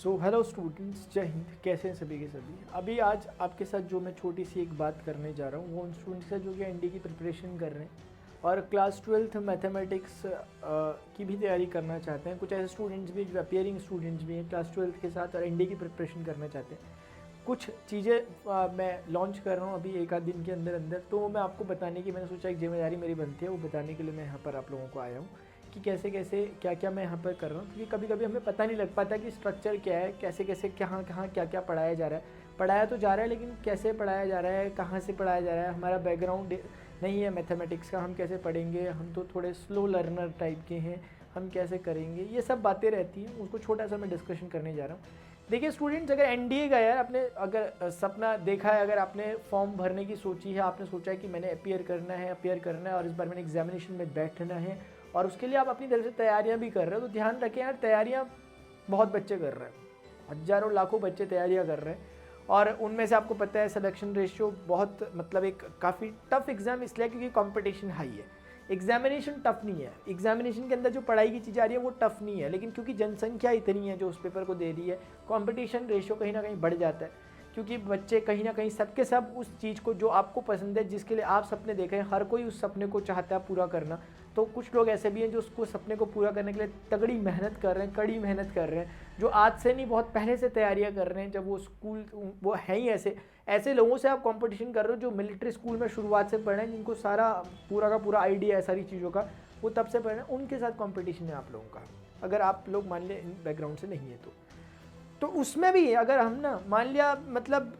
So hello students, जय हिंद। कैसे हैं सभी के सभी। अभी आज आपके साथ जो मैं छोटी सी एक बात करने जा रहा हूँ वो उन स्टूडेंट्स है जो कि एनडी की प्रिपरेशन कर रहे हैं और क्लास 12th मैथमेटिक्स की भी तैयारी करना चाहते हैं। कुछ ऐसे स्टूडेंट्स भी जो अपियरिंग स्टूडेंट्स भी हैं क्लास 12th के साथ और एनडी की प्रिपरेशन करना चाहते हैं। कुछ चीज़ें मैं लॉन्च कर रहा हूँ अभी एक आध दिन के अंदर अंदर, तो मैं आपको बताने की मैंने सोचा एक जिम्मेदारी मेरी बनती है, वो बताने के लिए मैं यहाँ पर आप लोगों को आया हूँ कि कैसे कैसे क्या क्या मैं यहाँ पर कर रहा हूँ। क्योंकि कभी कभी हमें पता नहीं लग पाता कि स्ट्रक्चर क्या है, कैसे कैसे कहाँ कहाँ क्या क्या पढ़ाया जा रहा है। पढ़ाया तो जा रहा है लेकिन कैसे पढ़ाया जा रहा है, कहाँ से पढ़ाया जा रहा है, हमारा बैकग्राउंड नहीं है मैथमेटिक्स का, हम कैसे पढ़ेंगे, हम तो थोड़े स्लो लर्नर टाइप के हैं, हम कैसे करेंगे, ये सब बातें रहती हैं। उसको छोटा सा मैं डिस्कशन करने जा रहा हूँ। देखिए स्टूडेंट्स, अगर एनडीए का यार आपने अगर सपना देखा है, अगर आपने फॉर्म भरने की सोची है, आपने सोचा है कि मैंने अपियर करना है और इस बार मैंने एग्जामिनेशन में बैठना है और उसके लिए आप अपनी तरफ से तैयारियां भी कर रहे हो, तो ध्यान रखें यार, तैयारियां बहुत बच्चे कर रहे हैं, हज़ारों लाखों बच्चे तैयारियां कर रहे हैं और उनमें से आपको पता है सिलेक्शन रेशियो बहुत मतलब एक काफ़ी टफ एग्ज़ाम इसलिए क्योंकि कंपटीशन हाई है। एग्जामिनेशन टफ नहीं है, एग्जामिनेशन के अंदर जो पढ़ाई की चीज़ आ रही है वो टफ नहीं है, लेकिन क्योंकि जनसंख्या इतनी है जो उस पेपर को दे रही है, कंपटीशन रेशियो कहीं ना कहीं बढ़ जाता है। क्योंकि बच्चे कहीं ना कहीं सबके सब उस चीज़ को जो आपको पसंद है, जिसके लिए आप सपने देख रहे हैं, हर कोई उस सपने को चाहता है पूरा करना। तो कुछ लोग ऐसे भी हैं जो उसको सपने को पूरा करने के लिए तगड़ी मेहनत कर रहे हैं, कड़ी मेहनत कर रहे हैं, जो आज से नहीं बहुत पहले से तैयारियां कर रहे हैं। जब वो स्कूल वो है ही ऐसे लोगों से आप कंपटीशन कर रहे हो जो मिलिट्री स्कूल में शुरुआत से पढ़ रहे हैं, जिनको सारा पूरा का पूरा आइडिया है सारी चीज़ों का, वो तब से पढ़ रहे हैं, उनके साथ कंपटीशन है आप लोगों का। अगर आप लोग मान लिया इन बैकग्राउंड से नहीं है तो उसमें भी अगर हम ना मान लिया मतलब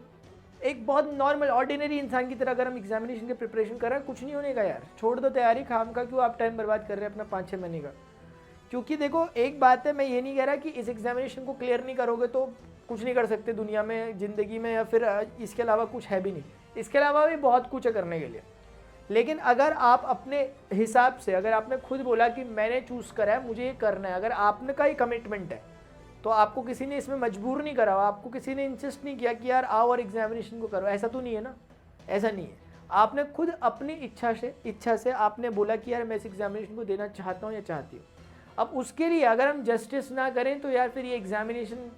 एक बहुत नॉर्मल ऑर्डिनरी इंसान की तरह अगर हम एग्जामिनेशन की प्रिपरेशन कर रहे हैं, कुछ नहीं होने का यार, छोड़ दो तैयारी, खाम का क्यों आप टाइम बर्बाद कर रहे हैं अपना 5-6 महीने का। क्योंकि देखो एक बात है, मैं ये नहीं कह रहा कि इस एग्जामिनेशन को क्लियर नहीं करोगे तो कुछ नहीं कर सकते दुनिया में, ज़िंदगी में, या फिर इसके अलावा कुछ है भी नहीं। इसके अलावा भी बहुत कुछ है करने के लिए, लेकिन अगर आप अपने हिसाब से, अगर आपने खुद बोला कि मैंने चूज़ करा है, मुझे ये करना है, अगर आपने का ही कमिटमेंट है, तो आपको किसी ने इसमें मजबूर नहीं करा, आपको किसी ने इंसिस्ट नहीं किया कि यार आओ और एग्जामिनेशन को करो, ऐसा तो नहीं है ना, ऐसा नहीं है। आपने खुद अपनी इच्छा से आपने बोला कि यार मैं इस एग्जामिनेशन को देना चाहता हूँ या चाहती हूँ। अब उसके लिए अगर हम जस्टिस ना करें तो यार फिर ये एग्जामिनेशन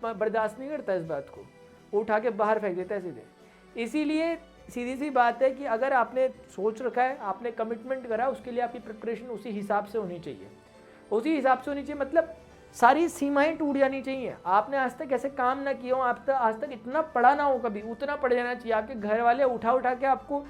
बर्दाश्त नहीं करता, इस बात को वो उठा के बाहर फेंक देता है सीधे। इसीलिए सीधी सी बात है कि अगर आपने सोच रखा है, आपने कमिटमेंट करा, उसके लिए आपकी प्रिपरेशन उसी हिसाब से होनी चाहिए, उसी हिसाब से होनी चाहिए। मतलब सारी सीमाएं टूट जानी चाहिए। आपने आज तक ऐसे काम ना किया हो, आप आज तक इतना पढ़ा ना हो, कभी उतना पढ़ जाना चाहिए। आपके घर वाले उठा के आपको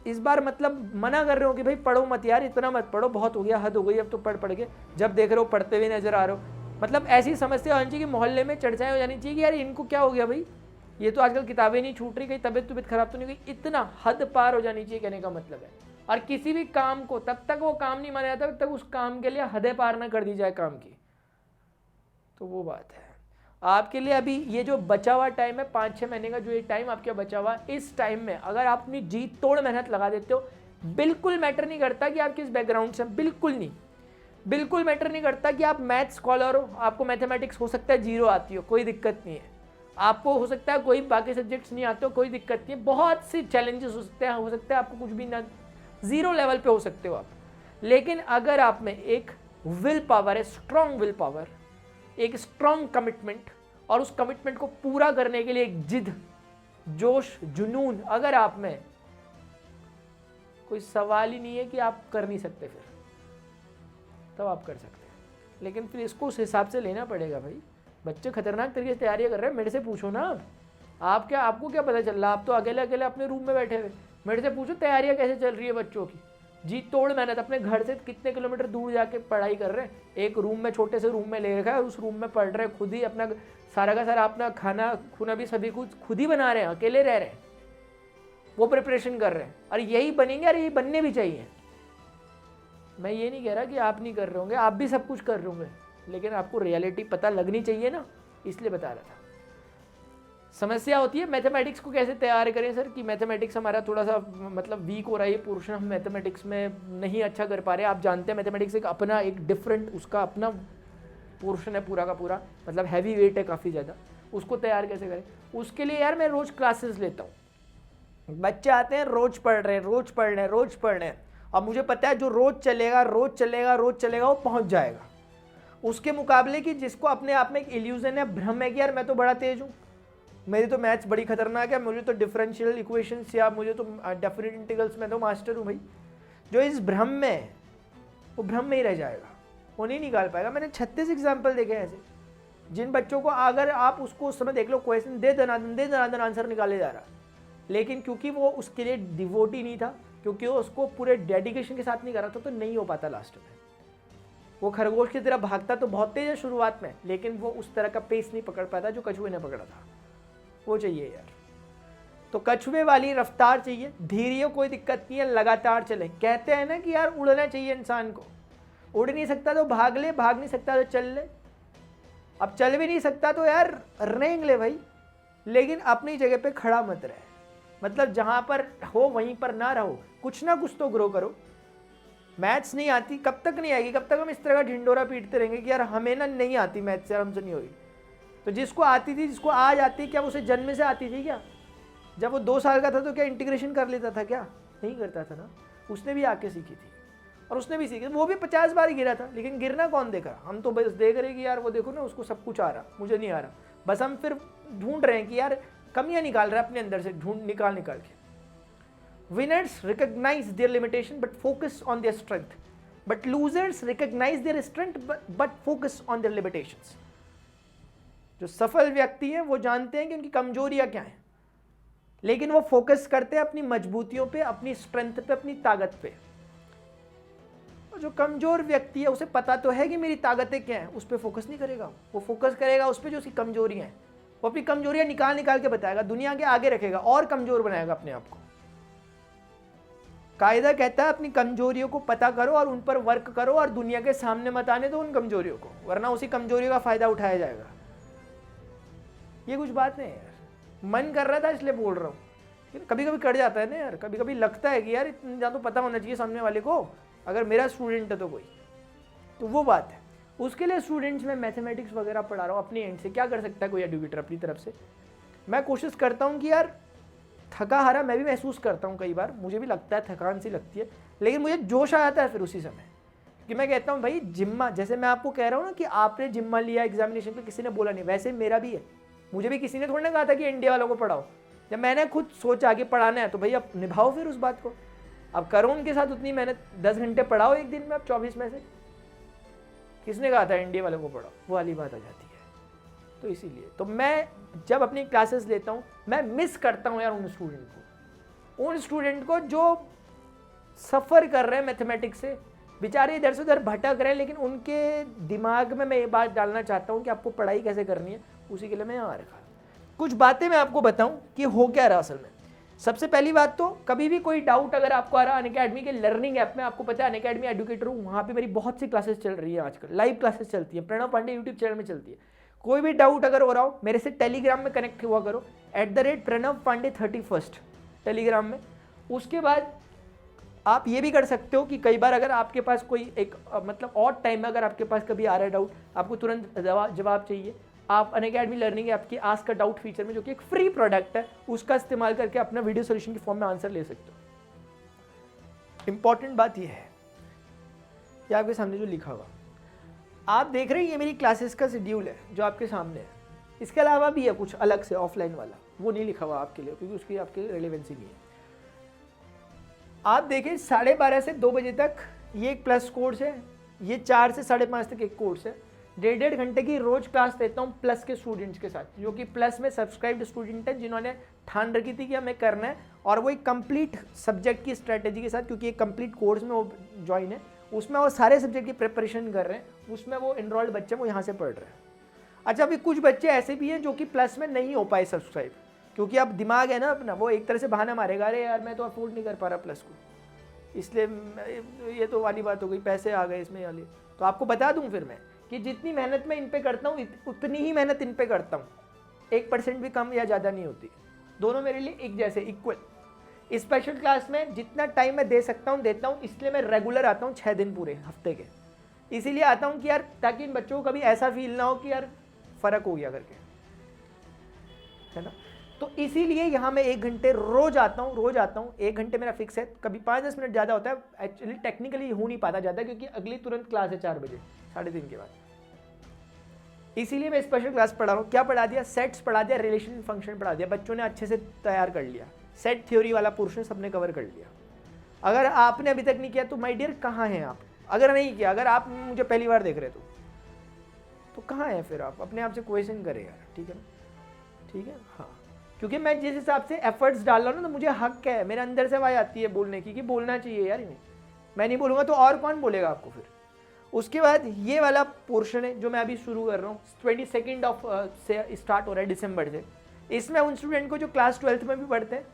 इस बार मतलब मना कर रहे हो कि भाई पढ़ो मत यार, इतना मत पढ़ो, बहुत हो गया, हद हो गई, अब तो पढ़ के जब देख रहे हो पढ़ते हुए नजर आ रहे हो। मतलब ऐसी समस्या होनी चाहिए कि मोहल्ले में चर्चाएं हो जानी चाहिए कि यार इनको क्या हो गया भाई, ये तो आजकल किताबें नहीं छूट रही, कहीं तबीयत खराब तो नहीं हुई, इतना हद पार हो जानी चाहिए कहने का मतलब है। और किसी भी काम को तब तक वो काम नहीं माना जाता तब तक उस काम के लिए हदें पार ना कर दी जाए काम की। तो वो बात है आपके लिए अभी ये जो बचा हुआ टाइम है, 5-6 महीने का जो ये टाइम आपके बचा हुआ, इस टाइम में अगर आप अपनी जी तोड़ मेहनत लगा देते हो, बिल्कुल मैटर नहीं करता कि आप किस बैकग्राउंड से, बिल्कुल मैटर नहीं करता कि आप मैथ स्कॉलर हो, आपको मैथमेटिक्स हो सकता है 0 आती हो, कोई दिक्कत नहीं है। आपको हो सकता है कोई बाकी सब्जेक्ट्स नहीं आते हो, कोई दिक्कत नहीं है। बहुत सी चैलेंजेस हो सकते हैं आपको कुछ भी ना, 0 लेवल पे हो सकते हो आप। लेकिन अगर आप में एक विल पावर है, स्ट्रॉन्ग विल पावर, एक स्ट्रॉन्ग कमिटमेंट, और उस कमिटमेंट को पूरा करने के लिए एक जिद, जोश, जुनून अगर आप में, कोई सवाल ही नहीं है कि आप कर नहीं सकते, फिर तब आप कर सकते हैं। लेकिन फिर इसको उस हिसाब से लेना पड़ेगा भाई। बच्चे खतरनाक तरीके से तैयारियां कर रहे हैं, मेरे से पूछो ना। आपको क्या पता चल रहा, आप तो अकेले अपने रूम में बैठे हुए, मेरे से पूछो तैयारियां कैसे चल रही है बच्चों की। जी तोड़ मेहनत, अपने घर से कितने किलोमीटर दूर जाके पढ़ाई कर रहे हैं, एक रूम में, छोटे से रूम में ले रखा है, उस रूम में पढ़ रहे हैं, खुद ही अपना सारा का सारा अपना खाना खुना भी सभी कुछ खुद ही बना रहे हैं, अकेले रह रहे हैं, वो प्रिपरेशन कर रहे हैं। और यही बनेंगे, और यही बनने भी चाहिए। मैं ये नहीं कह रहा कि आप नहीं कर रहे होंगे, आप भी सब कुछ कर रहे होंगे, लेकिन आपको रियलिटी पता लगनी चाहिए ना, इसलिए बता रहा था। समस्या होती है मैथमेटिक्स को कैसे तैयार करें सर, कि मैथमेटिक्स हमारा थोड़ा सा मतलब वीक हो रहा है, ये पोर्शन हम मैथमेटिक्स में नहीं अच्छा कर पा रहे। आप जानते हैं मैथमेटिक्स एक अपना एक डिफरेंट उसका अपना पोर्शन है पूरा का पूरा, मतलब हैवी वेट है काफ़ी ज़्यादा, उसको तैयार कैसे करें। उसके लिए यार मैं रोज़ क्लासेस लेता हूँ, बच्चे आते हैं रोज़ पढ़ रहे हैं, और मुझे पता है जो रोज़ चलेगा वो पहुँच जाएगा। उसके मुकाबले कि जिसको अपने आप में एक इल्यूजन है, भ्रम है कि यार मैं तो बड़ा तेज हूँ, मेरी तो मैथ्स बड़ी खतरनाक है, मुझे तो डिफरेंशियल इक्वेशंस या मुझे तो डेफिनेट इंटीग्रल्स में तो मास्टर हूँ भाई। जो इस भ्रम में है वो भ्रम में ही रह जाएगा, वो नहीं निकाल पाएगा। मैंने 36 एग्जाम्पल देखे ऐसे, जिन बच्चों को अगर आप उसको उस समय देख लो, क्वेश्चन दे दनादन आंसर निकाले जा रहा, लेकिन क्योंकि वो उसके लिए डिवोटी नहीं था, क्योंकि वो उसको पूरे डेडिकेशन के साथ नहीं कर रहा था, तो नहीं हो पाता लास्ट में। वो खरगोश की तरह भागता तो बहुत तेज है शुरुआत में, लेकिन वो उस तरह का पेस नहीं पकड़ पाता जो कछुए ने पकड़ा था। वो चाहिए यार, तो कछुए वाली रफ्तार चाहिए, धीरे, कोई दिक्कत नहीं है, लगातार चले। कहते हैं ना कि यार उड़ना चाहिए इंसान को, उड़ नहीं सकता तो भाग ले, भाग नहीं सकता तो चल ले। अब चल भी नहीं सकता तो यार रेंग ले भाई, लेकिन अपनी जगह पे खड़ा मत रहे। मतलब जहां पर हो वहीं पर ना रहो, कुछ ना कुछ तो ग्रो करो। मैथ्स नहीं आती, कब तक नहीं आएगी? कब तक हम इस तरह का ढिंडोरा पीटते रहेंगे कि यार हमें ना नहीं आती मैथ्स, यार हमसे नहीं होगी। तो जिसको आती थी, जिसको आज आती, क्या उसे जन्म से आती थी क्या? जब वो 2 साल का था तो क्या इंटीग्रेशन कर लेता था क्या? नहीं करता था ना, उसने भी आके सीखी थी, और उसने भी सीखी, वो भी 50 बार गिरा था, लेकिन गिरना कौन देखा? हम तो बस देख रहे कि यार वो देखो ना, उसको सब कुछ आ रहा, मुझे नहीं आ रहा। बस हम फिर ढूंढ रहे हैं कि यार कमियां निकाल रहे हैं अपने अंदर से, ढूंढ निकाल के। Winners recognize their limitation but focus on their strength, but losers recognize their strength but focus on their limitations. जो सफल व्यक्ति हैं वो जानते हैं कि उनकी कमजोरियां क्या हैं, लेकिन वो फोकस करते हैं अपनी मजबूतियों पे, अपनी स्ट्रेंथ पे, अपनी ताकत पे। और जो कमजोर व्यक्ति है उसे पता तो है कि मेरी ताकतें क्या हैं, उस पर फोकस नहीं करेगा, वो फोकस करेगा उस पर जो उसकी कमजोरियां हैं। वो अपनी कमजोरियां निकाल के बताएगा, दुनिया के आगे रखेगा और कमजोर बनाएगा अपने आप को। कायदा कहता है अपनी कमजोरियों को पता करो और उन पर वर्क करो, और दुनिया के सामने मत आने दो उन कमजोरियों को, वरना उसी कमजोरियों का फायदा उठाया जाएगा। ये कुछ बात नहीं है यार, मन कर रहा था इसलिए बोल रहा हूँ। कभी कभी कट जाता है ना यार, कभी कभी लगता है कि यार इतना तो पता होना चाहिए सामने वाले को, अगर मेरा स्टूडेंट है तो कोई, तो वो बात है। उसके लिए स्टूडेंट्स में मैथमेटिक्स वगैरह पढ़ा रहा हूँ अपने एंड से। क्या कर सकता है कोई एडुकेटर अपनी तरफ से? मैं कोशिश करता हूँ कि यार थका हारा मैं भी महसूस करता हूँ, कई बार मुझे भी लगता है, थकान सी लगती है, लेकिन मुझे जोश आ जाता है फिर उसी समय कि मैं कहता हूँ भाई जिम्मा, जैसे मैं आपको कह रहा हूँ ना कि आपने जिम्मा लिया एग्जामिनेशन पे, किसी ने बोला नहीं, वैसे मेरा भी है। मुझे भी किसी ने थोड़ा ना कहा था कि इंडिया वालों को पढ़ाओ, जब मैंने खुद सोचा कि पढ़ाना है तो भाई अब निभाओ फिर उस बात को। अब करो उनके साथ उतनी मेहनत, 10 घंटे पढ़ाओ एक दिन में, अब 24 में से किसने कहा था इंडिया वालों को पढ़ाओ? वो वाली बात आ जाती है। तो इसीलिए तो मैं जब अपनी क्लासेस लेता हूँ, मैं मिस करता हूँ यार उन स्टूडेंट को जो सफ़र कर रहे हैं मैथमेटिक्स से, बेचारे इधर से उधर भटक रहे हैं, लेकिन उनके दिमाग में मैं ये बात डालना चाहता हूँ कि आपको पढ़ाई कैसे करनी है, उसी के लिए मैं यहाँ रखा। कुछ बातें मैं आपको बताऊँ कि हो क्या रहा असल में। सबसे पहली बात तो, कभी भी कोई डाउट अगर आपको आ रहा, अनअकैडमी के लर्निंग ऐप में, आपको पता है अनअकैडमी एडुकेटर हूँ, वहाँ पे मेरी बहुत सी क्लासेस चल रही है आजकल, लाइव क्लासेस चलती है, प्रणव पांडे यूट्यूब चैनल में चलती है। कोई भी डाउट अगर हो रहा हो, मेरे से टेलीग्राम में कनेक्ट हुआ करो, @PranavPandey31 टेलीग्राम में। उसके बाद आप ये भी कर सकते हो कि कई बार अगर आपके पास कोई एक मतलब और टाइम में अगर आपके पास कभी आ रहा है डाउट, आपको तुरंत जवाब चाहिए, आप अनअकैडमी लर्निंग ऐप के आस्क का डाउट फीचर में, जो कि एक फ्री प्रोडक्ट है, उसका इस्तेमाल करके अपना वीडियो सोल्यूशन की फॉर्म में आंसर ले सकते हो। इंपॉर्टेंट बात यह है कि आपके सामने जो लिखा हुआ आप देख रहे हैं, ये मेरी क्लासेस का शेड्यूल है जो आपके सामने है। इसके अलावा भी है कुछ अलग से ऑफलाइन वाला, वो नहीं लिखा हुआ आपके लिए क्योंकि उसकी आपकी रेलेवेंसी नहीं है। आप देखें 12:30 से 2 बजे तक ये एक प्लस कोर्स है, ये 4 से 5:30 तक एक कोर्स है। 1.5 घंटे की रोज क्लास देता हूँ प्लस के स्टूडेंट्स के साथ, जो कि प्लस में सब्सक्राइब्ड स्टूडेंट हैं, जिन्होंने ठान रखी थी कि हमें करना है, और वो एक कंप्लीट सब्जेक्ट की स्ट्रैटेजी के साथ, क्योंकि एक कंप्लीट कोर्स में वो ज्वाइन है, उसमें वो सारे सब्जेक्ट की प्रिपरेशन कर रहे हैं, उसमें वो इनरोल्ड बच्चे वो यहाँ से पढ़ रहे हैं। अच्छा, अभी कुछ बच्चे ऐसे भी हैं जो कि प्लस में नहीं हो पाए सब्सक्राइब, क्योंकि अब दिमाग है ना अपना, वो एक तरह से बहाना मारेगा, अरे यार मैं तो अफोर्ड नहीं कर पा रहा प्लस को, इसलिए ये तो वाली बात हो गई, पैसे आ गए इसमें वाली। तो आपको बता दूं फिर मैं कि जितनी मेहनत मैं इन पे करता हूँ उतनी ही मेहनत इन पे करता हूँ, 1% भी कम या ज़्यादा नहीं होती, दोनों मेरे लिए एक जैसे इक्वल। स्पेशल क्लास में जितना टाइम मैं दे सकता हूँ देता हूँ, इसलिए मैं रेगुलर आता हूँ 6 दिन पूरे हफ्ते के, इसीलिए आता हूँ कि यार ताकि इन बच्चों को कभी ऐसा फील ना हो कि यार फ़र्क हो गया करके, है ना। तो इसीलिए यहाँ मैं 1 घंटे रोज आता हूँ, 1 घंटे मेरा फिक्स है, कभी 5-10 मिनट ज़्यादा होता है, एक्चुअली टेक्निकली हो नहीं पाता ज़्यादा, क्योंकि अगली तुरंत क्लास है 4 बजे 3:30 के बाद, इसीलिए मैं स्पेशल क्लास पढ़ा रहा हूँ। क्या पढ़ा दिया? सेट्स पढ़ा दिया, रिलेशन फंक्शन पढ़ा दिया, बच्चों ने अच्छे से तैयार कर लिया। सेट थ्योरी वाला पोर्शन सबने कवर कर लिया। अगर आपने अभी तक नहीं किया तो माय डियर कहाँ हैं आप? अगर नहीं किया, अगर आप मुझे पहली बार देख रहे तो कहाँ है फिर? आप अपने आप से क्वेश्चन करें यार, ठीक है ना? ठीक है, हाँ, क्योंकि मैं जिस हिसाब से एफर्ट्स डाल रहा हूँ ना, तो मुझे हक है, मेरे अंदर से आवाज़ आती है बोलने की कि बोलना चाहिए यार इन्हें। मैं नहीं बोलूँगा तो और कौन बोलेगा आपको फिर? उसके बाद ये वाला पोर्शन है जो मैं अभी शुरू कर रहा हूँ, 22 ऑफ से स्टार्ट हो रहा है, दिसंबर से। इसमें उन स्टूडेंट को जो क्लास 12th में भी पढ़ते हैं,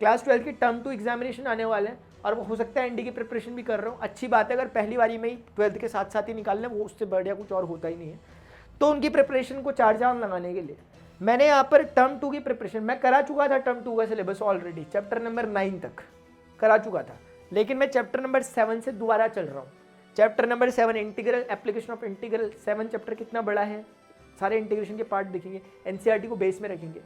क्लास 12th के टर्म 2 एग्जामिनेशन आने वाले हैं, और वो हो सकता है एनडी की प्रिपरेशन भी कर रहा हूँ। अच्छी बात है, अगर पहली बारी में ही 12th के साथ साथ ही निकाल लें, वो उससे बढ़िया कुछ और होता ही नहीं है। तो उनकी प्रिपरेशन को चार चांद लगाने के लिए मैंने यहाँ पर टर्म 2 की प्रिपरेशन मैं करा चुका था। टर्म 2 का सिलेबस ऑलरेडी चैप्टर नंबर 9 तक करा चुका था, लेकिन मैं चैप्टर नंबर 7 से दोबारा चल रहा हूँ। Chapter number 7 integral, application of integral. 7 chapter कितना बड़ा है, सारे इंटीग्रेशन के पार्ट देखेंगे, एनसीईआरटी को बेस में रखेंगे।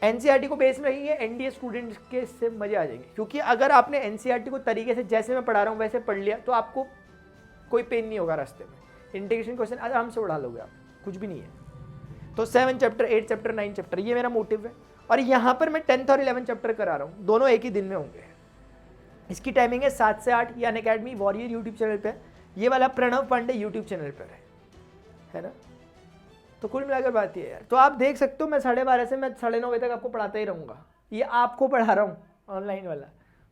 एनसीईआरटी को बेस में रखेंगे, एनडीए स्टूडेंट्स के इससे मजे आ जाएंगे, क्योंकि अगर आपने एनसीईआरटी को तरीके से जैसे मैं पढ़ा रहा हूँ वैसे पढ़ लिया तो आपको कोई पेन नहीं होगा रास्ते में। इंटीग्रेशन क्वेश्चन आराम से उड़ा लोगे आप, कुछ भी नहीं है। तो 7 चैप्टर, 8 चैप्टर, 9 चैप्टर, ये मेरा मोटिव है। और यहाँ पर मैं 10th और 11 चैप्टर करा रहा हूँ, दोनों एक ही दिन में होंगे। इसकी टाइमिंग है 7 से 8। ये अनअकैडमी वॉरियर यूट्यूब चैनल पे, ये वाला प्रणव पांडे यूट्यूब चैनल पर है ना। तो कुल मिलाकर बात ये है यार। तो आप देख सकते हो मैं 12:30 से मैं 9:30 बजे तक आपको पढ़ाता ही रहूँगा। ये आपको पढ़ा रहा हूँ ऑनलाइन वाला,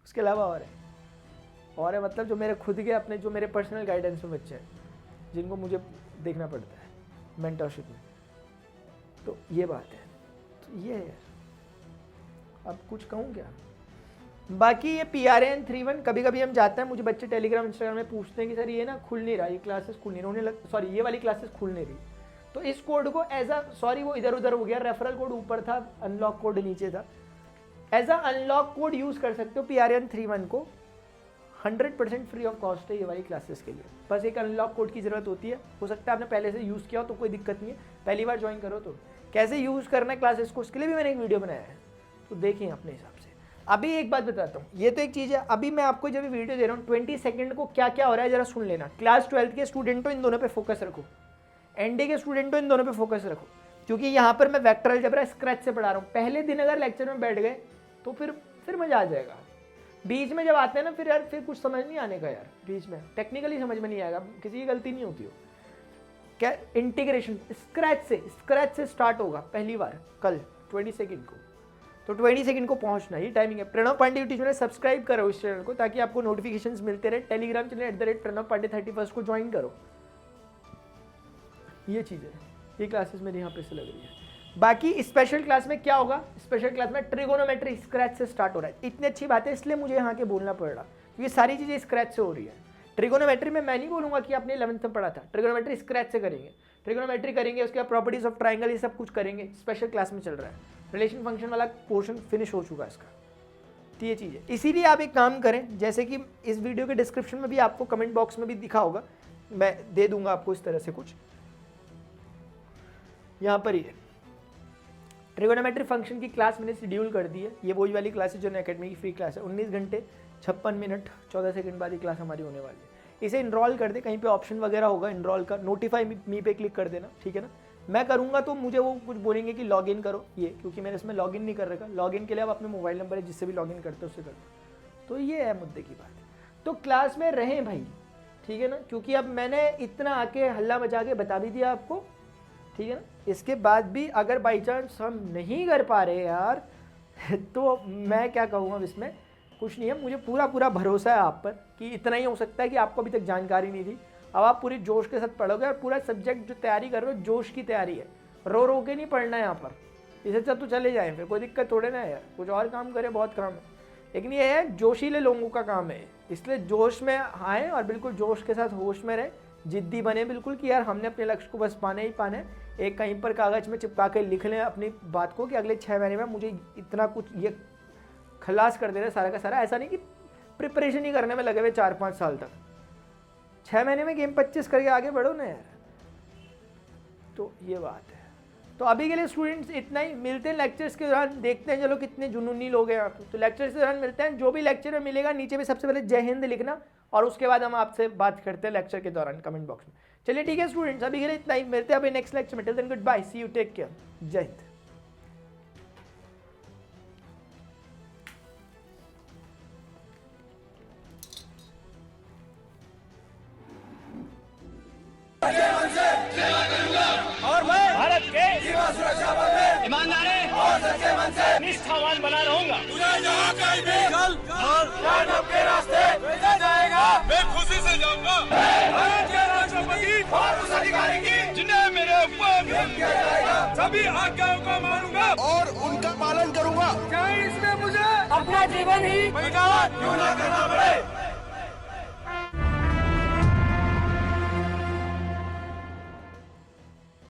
उसके अलावा और है मतलब जो मेरे खुद के अपने जो मेरे पर्सनल गाइडेंस में बच्चे हैं जिनको मुझे देखना पड़ता है मेंटरशिप में। तो ये बात है, तो ये है यार। अब कुछ कहूँ क्या? बाकी ये PRN 31 कभी कभी हम जाते हैं, मुझे बच्चे टेलीग्राम इंस्टाग्राम में पूछते हैं कि सर ये ना खुल नहीं रहा, ये क्लासेस खुल नहीं रही, सॉरी ये वाली क्लासेस खुल नहीं रही। तो इस कोड को एज अ, सॉरी वो इधर उधर हो गया, रेफरल कोड ऊपर था, अनलॉक कोड नीचे था। As a unlock code use कर सकते हो PRN 31 को, 100% फ्री ऑफ कॉस्ट है ये वाली क्लासेस के लिए। बस एक अनलॉक कोड की ज़रूरत होती है। हो सकता है आपने पहले से यूज़ किया हो तो कोई दिक्कत नहीं है, पहली बार ज्वाइन करो तो कैसे यूज़ करना है क्लासेस को, उसके लिए भी मैंने एक वीडियो बनाया है, तो देखें अपने हिसाब से। अभी एक बात बताता हूँ, ये तो एक चीज़ है। अभी मैं आपको जब वीडियो दे रहा हूँ 20 सेकंड को क्या क्या हो रहा है ज़रा सुन लेना। क्लास 12th के स्टूडेंटों इन दोनों पे फोकस रखो, एनडी के स्टूडेंटों इन दोनों पे फोकस रखो, क्योंकि यहाँ पर मैं वेक्टर अलजेब्रा स्क्रैच से पढ़ा रहा हूँ। पहले दिन अगर लेक्चर में बैठ गए तो फिर मज़ा आ जाएगा। बीच में जब आते हैं ना फिर यार फिर कुछ समझ नहीं आने का यार, बीच में टेक्निकली समझ में नहीं आएगा, किसी की गलती नहीं होती हो। क्या इंटीग्रेशन स्क्रैच से स्टार्ट होगा पहली बार कल 20 सेकंड को, तो 20 सेकंड को पहुंचना ये टाइमिंग है। Pranav Pandey YouTube channel subscribe करो इस चैनल को, ताकि आपको नोटिफिकेशंस मिलते रहे। टेलीग्राम चैनल @प्रणव पांडे 31 को ज्वाइन करो। ये चीज़ है, ये क्लासेस मेरी यहाँ पे से लग रही है। बाकी स्पेशल क्लास में क्या होगा? स्पेशल क्लास में ट्रिगोनोमेट्री स्क्रैच से स्टार्ट हो रहा है। इतनी अच्छी बात है इसलिए मुझे यहाँ के बोलना पड़ रहा, क्योंकि सारी चीज़ें स्क्रैच से हो रही है। ट्रिगोनोमेट्री में मैं नहीं बोलूँगा कि आपने 11th में पढ़ा था, ट्रिगोनोमेट्री स्क्रैच से करेंगे। ट्रिगोनोमेट्री करेंगे, उसके बाद प्रॉपर्टीज ऑफ ट्राइंगल, ये सब कुछ करेंगे। स्पेशल क्लास में चल रहा है, रिलेशन फंक्शन वाला पोर्शन फिनिश हो चुका है इसका। तो ये चीज़ है, इसीलिए आप एक काम करें, जैसे कि इस वीडियो के डिस्क्रिप्शन में भी आपको कमेंट बॉक्स में भी दिखा होगा, मैं दे दूंगा आपको इस तरह से कुछ, यहाँ पर ही है। ट्रिगोनोमेट्री फंक्शन की क्लास मैंने शेड्यूल कर दी है। ये वही वाली क्लास है जो अनअकैडमी की फ्री क्लास है। 19 घंटे 56 मिनट 14 सेकंड बाद ये क्लास हमारी होने वाली है। इसे इनरोल कर दे, कहीं पे ऑप्शन वगैरह होगा इनरोल का, नोटिफाई मी पे क्लिक कर देना, ठीक है ना। मैं करूँगा तो मुझे वो कुछ बोलेंगे कि लॉगिन करो ये, क्योंकि मैंने इसमें लॉगिन नहीं कर रखा। लॉगिन के लिए आप अपने मोबाइल नंबर है जिससे भी लॉगिन करते हो उससे करो। तो ये है मुद्दे की बात। तो क्लास में रहें भाई, ठीक है ना, क्योंकि अब मैंने इतना आके हल्ला मचा के बता भी दिया आपको, ठीक है ना। इसके बाद भी अगर बाई चांस हम नहीं कर पा रहे यार तो मैं क्या कहूँगा, इसमें कुछ नहीं है। मुझे पूरा भरोसा है आप पर कि इतना ही हो सकता है कि आपको अभी तक जानकारी नहीं थी। अब आप पूरी जोश के साथ पढ़ोगे, और पूरा सब्जेक्ट जो तैयारी कर रहे हो जोश की तैयारी है, रो के नहीं पढ़ना है यहाँ पर। इसे सब तो चले जाएँ, फिर कोई दिक्कत थोड़े ना है यार, कुछ और काम करें, बहुत काम है। लेकिन ये है जोशीले लोगों का काम है, इसलिए जोश में आए और बिल्कुल जोश के साथ होश में रहे, जिद्दी बने बिल्कुल कि यार हमने अपने लक्ष्य को बस पाना ही पाना है। एक कहीं पर कागज़ में चिपका के लिख लें अपनी बात को कि अगले 6 महीने में मुझे इतना कुछ ये खलास कर देना सारा का सारा। ऐसा नहीं कि प्रिपरेशन ही करने में लगे हुए 4-5 साल तक, 6 महीने में गेम 25 करके आगे बढ़ो ना यार। तो ये बात है। तो अभी के लिए स्टूडेंट्स इतना ही, मिलते हैं लेक्चर्स के दौरान, देखते हैं चलो कितने जुनूनी लोग हैं यहाँ पे। तो लेक्चर्स के दौरान मिलते हैं, जो भी लेक्चर में मिलेगा नीचे में सबसे पहले जय हिंद लिखना और उसके बाद हम आपसे बात करते हैं लेक्चर के दौरान कमेंट बॉक्स में। चलिए ठीक है स्टूडेंट्स, अभी के लिए इतना ही, मिलते हैं अभी नेक्स्ट लेक्चर में। Till then goodbye, see you, take care, जय हिंद। और मैं भारत के सीमा सुरक्षा बल में ईमानदारी और सच्चे मन से निष्ठावान बना रहूंगा। मुझे यहाँ कहीं भी जन्म के रास्ते भेजा जाएगा, मैं खुशी से जाऊंगा। भारत के राष्ट्रपति और उस अधिकारी की जिन्हें मेरे ऊपर किया जाएगा, सभी आज्ञाओं को मानूंगा और उनका पालन करूंगा, चाहे इसमें मुझे अपना जीवन ही क्यों न करना पड़े।